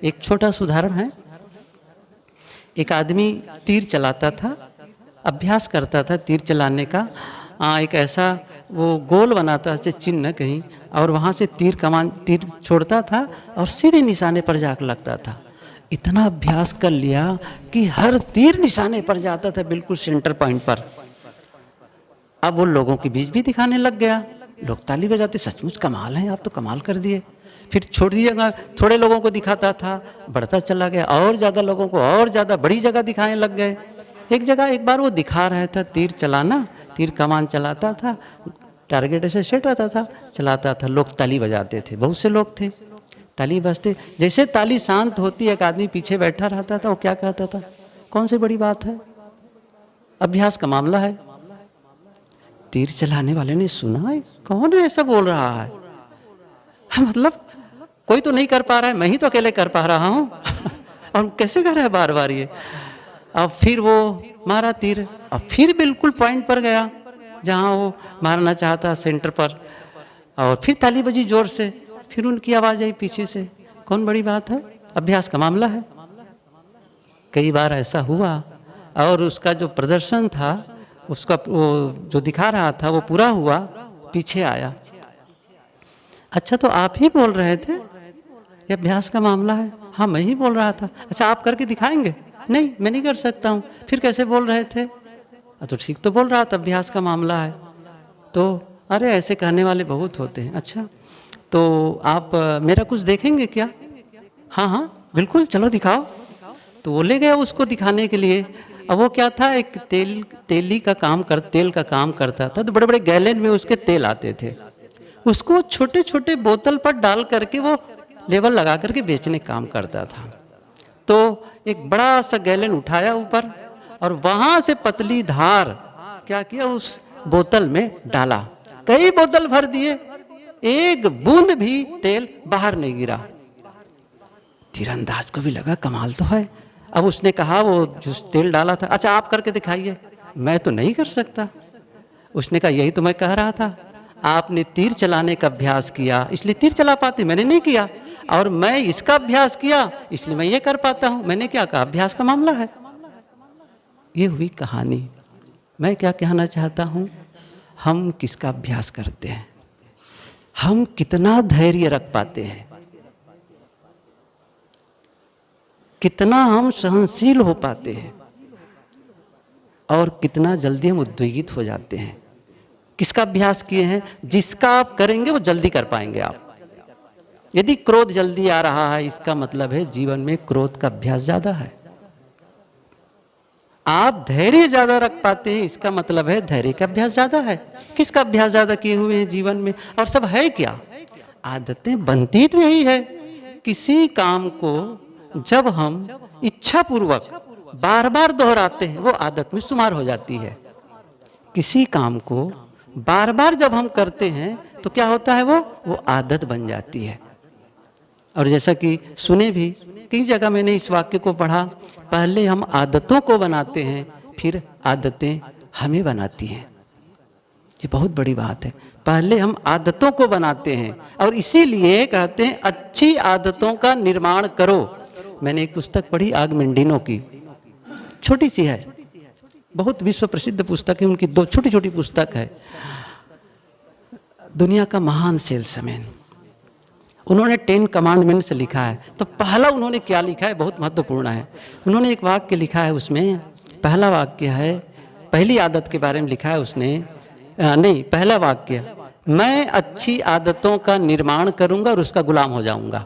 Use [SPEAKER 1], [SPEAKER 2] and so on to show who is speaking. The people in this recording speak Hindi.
[SPEAKER 1] एक छोटा सा उदाहरण है। एक आदमी तीर चलाता था, अभ्यास करता था तीर चलाने का। एक ऐसा वो गोल बनाता था चिन्ह कहीं, और वहाँ से तीर छोड़ता था और सीधे निशाने पर जाकर लगता था। इतना अभ्यास कर लिया कि हर तीर निशाने पर जाता था, बिल्कुल सेंटर पॉइंट पर। अब वो लोगों के बीच भी दिखाने लग गया, लोग ताली बजाते, सचमुच कमाल है, आप तो कमाल कर दिए। फिर छोड़ दिया, थोड़े लोगों को दिखाता था, बढ़ता चला गया, और ज़्यादा लोगों को और ज़्यादा बड़ी जगह दिखाने लग गए। एक जगह एक बार वो दिखा रहा था तीर चलाना, तीर कमान चलाता था, टारगेट ऐसे सेट रहता था, चलाता था, लोग ताली बजाते थे, बहुत से लोग थे, ताली बजते। जैसे ताली शांत होती, एक आदमी पीछे बैठा रहता था, वो क्या कहता था, कौन सी बड़ी बात है, अभ्यास का मामला है। तीर चलाने वाले ने सुना है, कौन है ऐसा बोल रहा है, मतलब कोई तो नहीं कर पा रहा है, मैं ही तो अकेले कर पा रहा हूँ और कैसे कर रहा है बार बार ये। अब फिर वो मारा तीर, और फिर बिल्कुल पॉइंट पर गया जहाँ वो मारना चाहता, सेंटर पर, और फिर ताली बजी जोर से। फिर उनकी आवाज़ आई पीछे से, कौन बड़ी बात है, अभ्यास का मामला है। कई बार ऐसा हुआ, और उसका जो प्रदर्शन था, उसका वो जो दिखा रहा था वो पूरा हुआ, पीछे आया, अच्छा तो आप ही बोल रहे थे ये अभ्यास का मामला है। हाँ मैं ही बोल रहा था। अच्छा आप करके दिखाएंगे? नहीं मैं नहीं कर सकता हूँ। फिर कैसे बोल रहे थे? तो ठीक तो बोल रहा था, अभ्यास का मामला है। तो अरे ऐसे कहने वाले बहुत होते हैं। अच्छा तो आप मेरा कुछ देखेंगे क्या? हाँ हाँ बिल्कुल, चलो दिखाओ। तो वो ले गया उसको दिखाने के लिए। अब वो क्या था, एक तेल का काम करता था, तो बड़े बड़े गैलन में उसके तेल आते थे, उसको छोटे छोटे बोतल पर डाल करके वो लेवल लगा करके बेचने का काम करता था। तो एक बड़ा सा गैलन उठाया ऊपर, और वहाँ से पतली धार क्या किया, उस बोतल में डाला, कई बोतल भर दिए, एक बूंद भी तेल बाहर नहीं गिरा। तीरंदाज को भी लगा कमाल तो है। अब उसने कहा वो जो तेल डाला था, अच्छा आप करके दिखाइए। मैं तो नहीं कर सकता। उसने कहा यही तो मैं कह रहा था, आपने तीर चलाने का अभ्यास किया इसलिए तीर चला पाते, मैंने नहीं किया, और मैं इसका अभ्यास किया इसलिए मैं ये कर पाता हूँ। मैंने क्या कहा, अभ्यास का मामला है। ये हुई कहानी। मैं क्या कहना चाहता हूँ, हम किसका अभ्यास करते हैं, हम कितना धैर्य रख पाते हैं, कितना हम सहनशील हो पाते हैं, और कितना जल्दी हम उद्वेगित हो जाते हैं। किसका अभ्यास किए हैं? जिसका आप करेंगे वो जल्दी कर पाएंगे आप। यदि क्रोध जल्दी आ रहा है, इसका मतलब है जीवन में क्रोध का अभ्यास ज्यादा है। आप धैर्य ज्यादा रख पाते हैं, इसका मतलब है धैर्य का अभ्यास ज्यादा है। किसका अभ्यास ज्यादा किए हुए हैं जीवन में? और सब है क्या, आदतें बनती तो यही है। किसी काम को जब हम इच्छा पूर्वक बार बार दोहराते हैं, वो आदत में शुमार हो जाती है। किसी काम को बार बार जब हम करते हैं तो क्या होता है, वो आदत बन जाती है। और जैसा कि सुने भी, कई जगह मैंने इस वाक्य को पढ़ा, पहले हम आदतों को बनाते हैं, फिर आदतें हमें बनाती हैं। ये बहुत बड़ी बात है। पहले हम आदतों को बनाते हैं, और इसीलिए कहते हैं अच्छी आदतों का निर्माण करो। मैंने एक पुस्तक पढ़ी आगमेंडिनो की, छोटी सी है, बहुत विश्व प्रसिद्ध पुस्तक है। उनकी 2 छोटी छोटी पुस्तक है, दुनिया का महान सेल्समैन। उन्होंने 10 कमांडमेंट्स लिखा है। तो पहला उन्होंने क्या लिखा है, बहुत महत्वपूर्ण है। उन्होंने एक वाक्य लिखा है, उसमें पहला वाक्य है, पहली आदत के बारे में लिखा है उसने, पहला वाक्य, मैं अच्छी आदतों का निर्माण करूंगा और उसका गुलाम हो जाऊंगा।